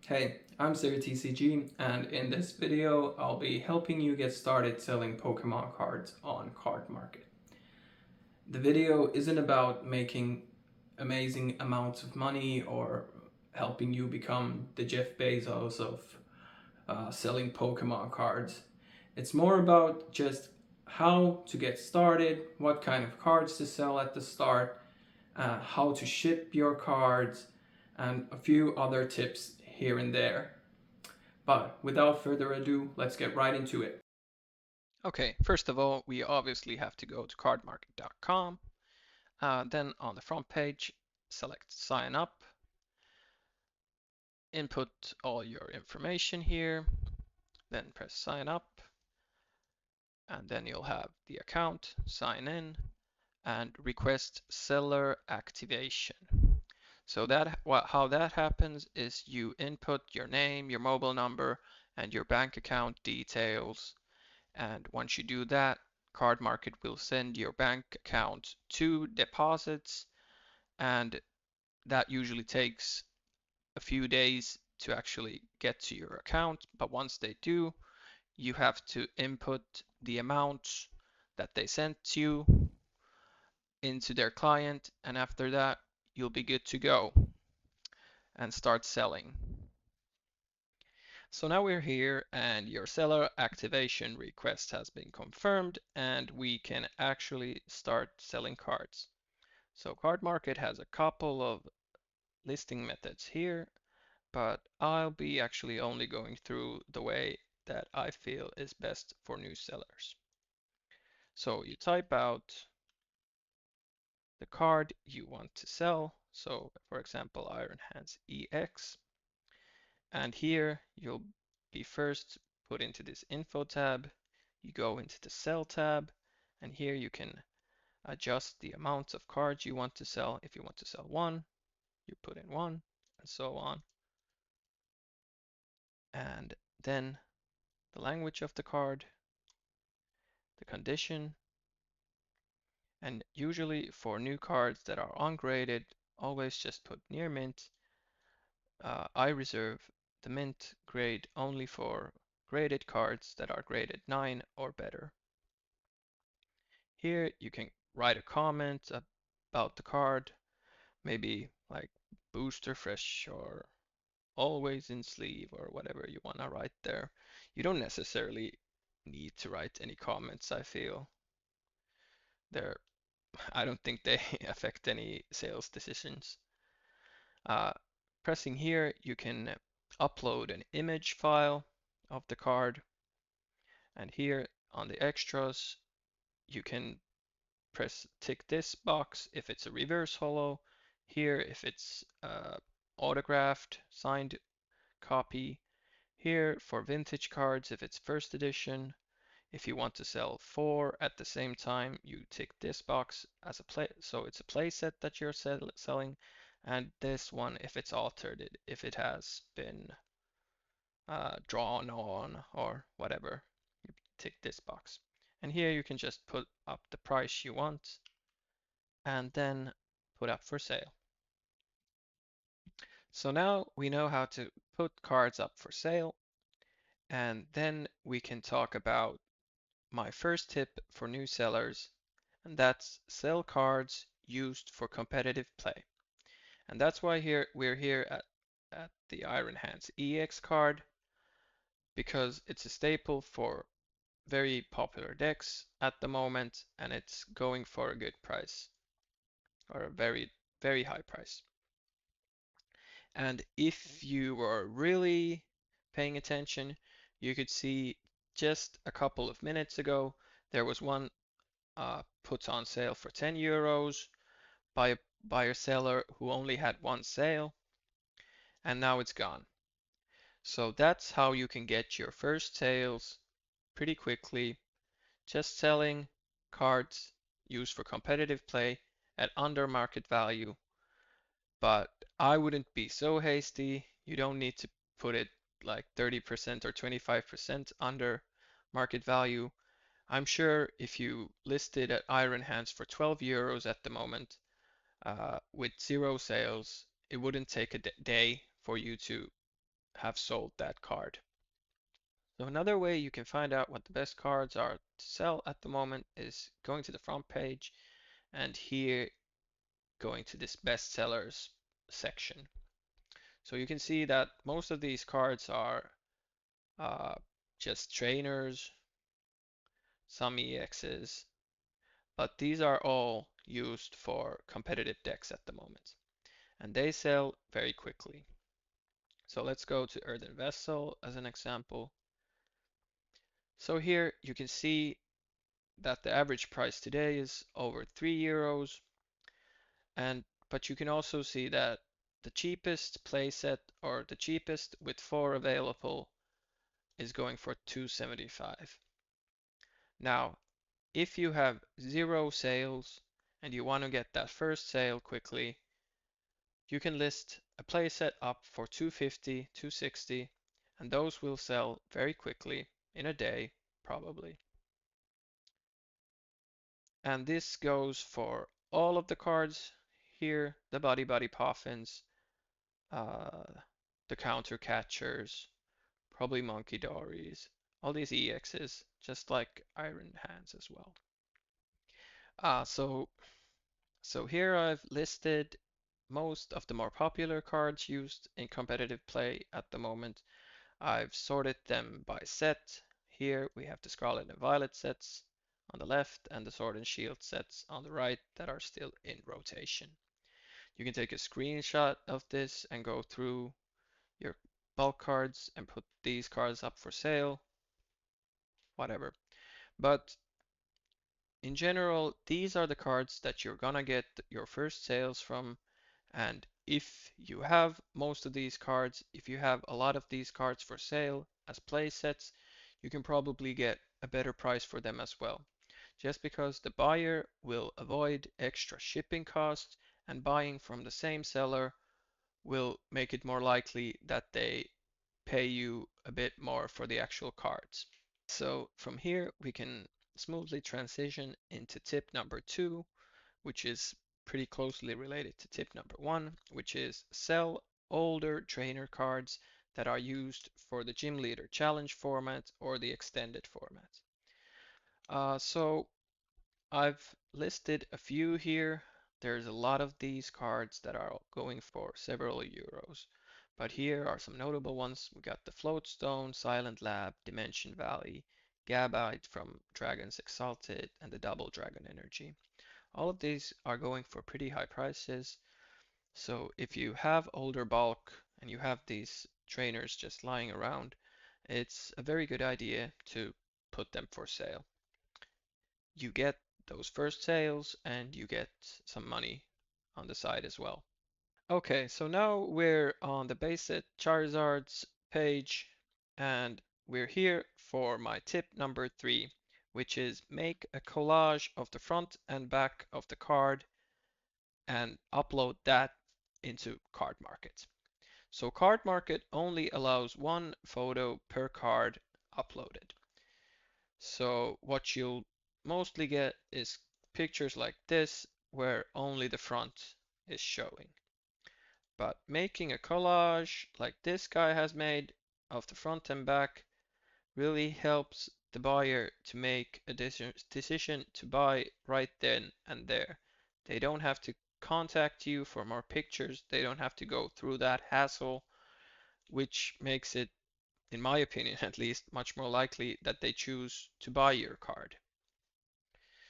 Hey, I'm TCG, and in this video I'll be helping you get started selling Pokemon cards on Cardmarket. The video isn't about making amazing amounts of money or helping you become the Jeff Bezos of selling Pokemon cards. It's more about just how to get started, what kind of cards to sell at the start, how to ship your cards, and a few other tips here and there. But without further ado, let's get right into it. Okay, first of all, we obviously have to go to cardmarket.com. Then on the front page, select sign up, input all your information here, then press sign up, and then you'll have the account, sign in, and request seller activation. So how that happens is you input your name, your mobile number, and your bank account details. And once you do that, Cardmarket will send your bank account to deposits, and that usually takes a few days to actually get to your account. But once they do, you have to input the amount that they sent you into their client, and after that, you'll be good to go and start selling. So now we're here and your seller activation request has been confirmed and we can actually start selling cards. So Cardmarket has a couple of listing methods here, but I'll be actually only going through the way that I feel is best for new sellers. So you type out the card you want to sell. So for example, Iron Hands EX. And here you'll be first put into this info tab. You go into the sell tab, and here you can adjust the amount of cards you want to sell. If you want to sell one, you put in one, and so on. And then the language of the card, the condition, and usually for new cards that are ungraded, always just put near mint. I reserve the mint grade only for graded cards that are graded 9 or better. Here you can write a comment about the card, maybe like booster fresh or always in sleeve or whatever you want to write there. You don't necessarily need to write any comments, I feel. They're, I don't think they affect any sales decisions. Uh, Pressing here, you can upload an image file of the card, and here on the extras, you can tick this box if it's a reverse holo, here if it's autographed, signed copy, here for vintage cards if it's first edition. If you want to sell four at the same time, you tick this box as a play, so it's a playset that you're selling, and this one if it's altered, if it has been drawn on or whatever, you tick this box. And here you can just put up the price you want and then put up for sale. So now we know how to put cards up for sale, and then we can talk about my first tip for new sellers, and that's sell cards used for competitive play. And that's why we're here at the Iron Hands EX card, because it's a staple for very popular decks at the moment, and it's going for a good price, or a very, very high price. And if you were really paying attention, you could see just a couple of minutes ago, there was one put on sale for 10 euros by a buyer seller who only had one sale, and now it's gone. So that's how you can get your first sales pretty quickly, just selling cards used for competitive play at under market value. But I wouldn't be so hasty. You don't need to put it like 30% or 25% under market value. I'm sure if you listed at Iron Hands for 12 euros at the moment, with zero sales, it wouldn't take a day for you to have sold that card. So another way you can find out what the best cards are to sell at the moment is going to the front page and here going to this best sellers section. So you can see that most of these cards are uh, just trainers, some EXs, but these are all used for competitive decks at the moment, and they sell very quickly. So let's go to Earthen Vessel as an example. So here you can see that the average price today is over 3 euros, and but you can also see that the cheapest playset or the cheapest with 4 available is going for 275. Now, if you have 0 sales and you want to get that first sale quickly, you can list a playset up for 250, 260, and those will sell very quickly in a day, probably. And this goes for all of the cards here, the Buddy Poffins, uh, the Counter Catchers, probably Monkey Dories, all these EXs, just like Iron Hands as well. Uh, so, so here I've listed most of the more popular cards used in competitive play at the moment. I've sorted them by set. Here we have the Scarlet and Violet sets on the left and the Sword and Shield sets on the right that are still in rotation. You can take a screenshot of this and go through your bulk cards and put these cards up for sale, whatever. But in general, these are the cards that you're gonna get your first sales from. And if you have most of these cards, if you have a lot of these cards for sale as play sets, you can probably get a better price for them as well. Just because the buyer will avoid extra shipping costs and buying from the same seller will make it more likely that they pay you a bit more for the actual cards. So from here, we can smoothly transition into tip number 2, which is pretty closely related to tip number 1, which is sell older trainer cards that are used for the Gym Leader Challenge format or the extended format. So I've listed a few here. There's a lot of these cards that are going for several euros. But here are some notable ones. We got the Floatstone, Silent Lab, Dimension Valley, Gabite from Dragons Exalted, and the Double Dragon Energy. All of these are going for pretty high prices. So if you have older bulk and you have these trainers just lying around, it's a very good idea to put them for sale. You get those first sales and you get some money on the side as well. Okay, so now we're on the basic Charizards page and we're here for my tip number 3, which is make a collage of the front and back of the card and upload that into Cardmarket. So Cardmarket only allows one photo per card uploaded. So what you'll mostly get is pictures like this where only the front is showing. But making a collage like this guy has made of the front and back really helps the buyer to make a decision to buy right then and there. They don't have to contact you for more pictures. They don't have to go through that hassle, which makes it, in my opinion at least, much more likely that they choose to buy your card.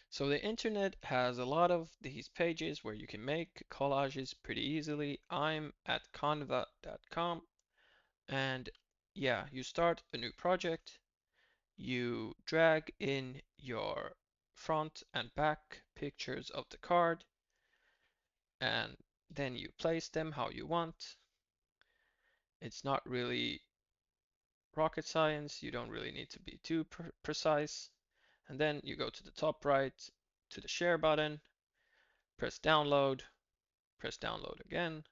So the internet has a lot of these pages where you can make collages pretty easily. I'm at canva.com and yeah, you start a new project, you drag in your front and back pictures of the card and then you place them how you want. It's not really rocket science, you don't really need to be too precise. And then you go to the top right to the share button, press download again,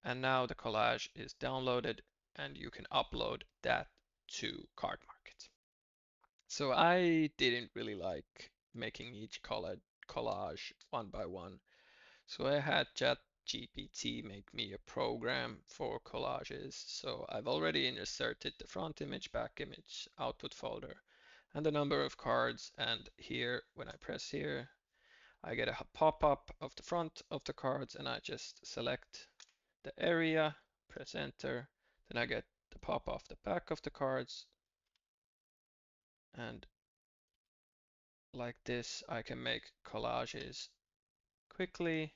and now the collage is downloaded and you can upload that to Cardmarket. So I didn't really like making each collage one by one. So I had GPT make me a program for collages. So I've already inserted the front image, back image, output folder, and the number of cards. And here, when I press here, I get a pop-up of the front of the cards, and I just select the area, press enter. Then I get the pop off the back of the cards, and like this, I can make collages quickly.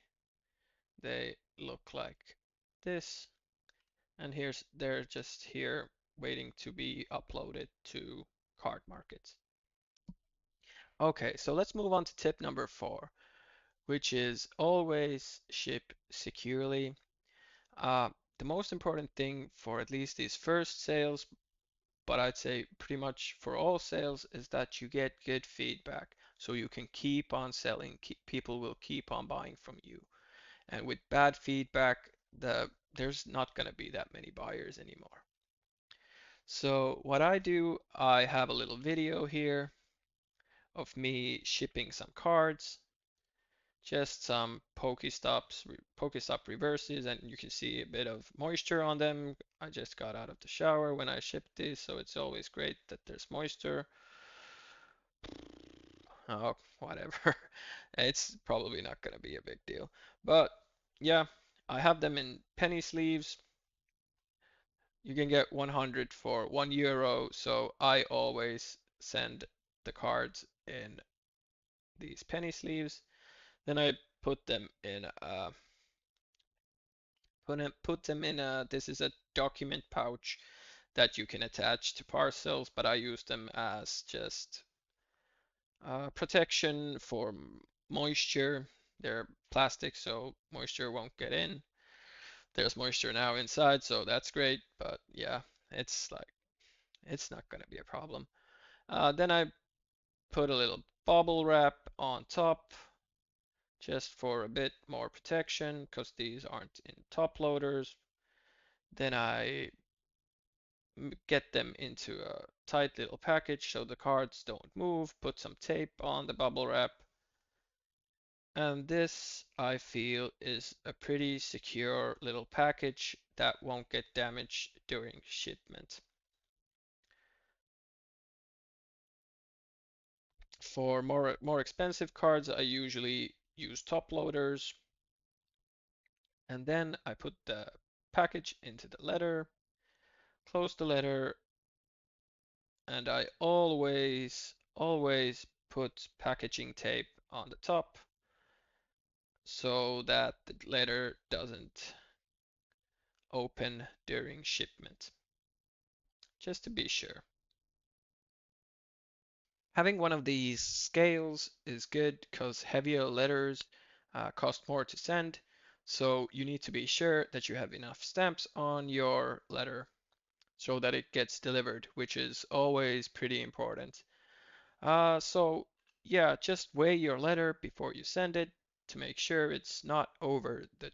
They look like this, and they're just here waiting to be uploaded to Cardmarket. Okay, so let's move on to tip number 4, which is always ship securely. Uh, the most important thing for at least these first sales, but I'd say pretty much for all sales, is that you get good feedback so you can keep on selling. People will keep on buying from you. And with bad feedback, there's not going to be that many buyers anymore. So what I do, I have a little video here of me shipping some cards, just some Pokestop reverses, and you can see a bit of moisture on them. I just got out of the shower when I shipped these, so it's always great that there's moisture. Oh, whatever. It's probably not going to be a big deal. But yeah, I have them in penny sleeves. You can get 100 for €1, so I always send the cards in these penny sleeves. Then I put them in this is a document pouch that you can attach to parcels, but I use them as just protection for moisture. They're plastic, so moisture won't get in. There's moisture now inside, so that's great, but yeah, it's not gonna be a problem. Then I put a little bubble wrap on top just for a bit more protection because these aren't in top loaders. Then I get them into a tight little package so the cards don't move, put some tape on the bubble wrap, and this I feel is a pretty secure little package that won't get damaged during shipment. For more expensive cards, I usually use top loaders, and then I put the package into the letter, close the letter, and I always put packaging tape on the top so that the letter doesn't open during shipment, just to be sure. Having one of these scales is good because heavier letters cost more to send, so you need to be sure that you have enough stamps on your letter so that it gets delivered, which is always pretty important. So yeah, just weigh your letter before you send it to make sure it's not over the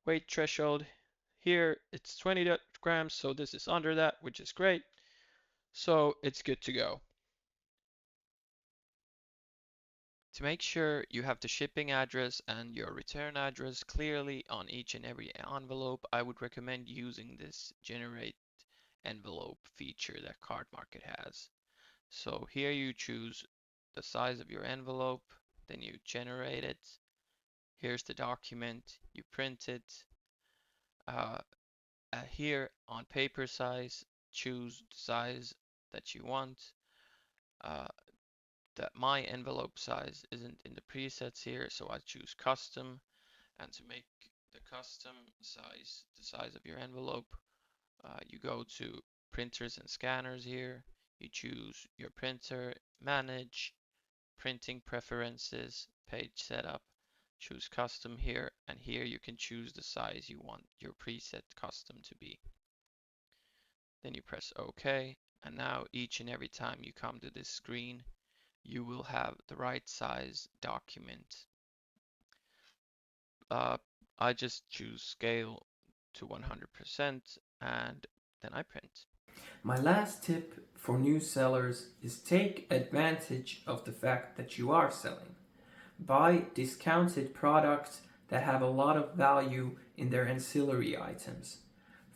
weight threshold. Here it's 20 grams, so this is under that, which is great. So it's good to go. To make sure you have the shipping address and your return address clearly on each and every envelope, I would recommend using this generate envelope feature that Cardmarket has. So here you choose the size of your envelope, then you generate it. Here's the document, you print it. Uh, Here on paper size, choose the size that you want. Uh, that my envelope size isn't in the presets here, so I choose custom. And to make the custom size the size of your envelope, you go to printers and scanners here. You choose your printer, manage, printing preferences, page setup, choose custom here, and here you can choose the size you want your preset custom to be. Then you press OK, and now each and every time you come to this screen, you will have the right size document. Uh, I just choose scale to 100% and then I print. My last tip for new sellers is take advantage of the fact that you are selling. Buy discounted products that have a lot of value in their ancillary items.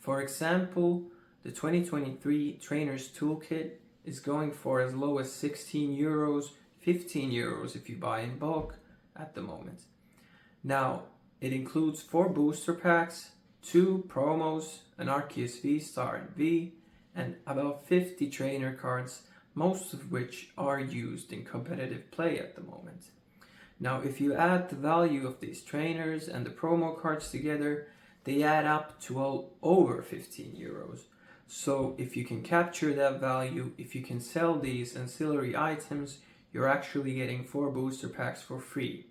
For example, the 2023 Trainer's Toolkit is going for as low as 16 euros, 15 euros if you buy in bulk at the moment. Now, it includes 4 booster packs, 2 promos, an Arceus V-Star and V, and about 50 trainer cards, most of which are used in competitive play at the moment. Now, if you add the value of these trainers and the promo cards together, they add up to over 15 euros. So if you can capture that value, if you can sell these ancillary items, you're actually getting 4 booster packs for free.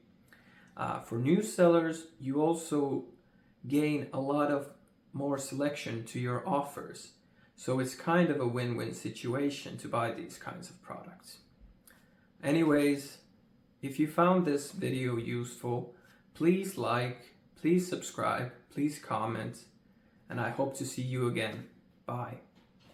For new sellers, you also gain a lot of more selection to your offers. So it's kind of a win-win situation to buy these kinds of products. Anyways, if you found this video useful, please like, please subscribe, please comment, and I hope to see you again. Bye.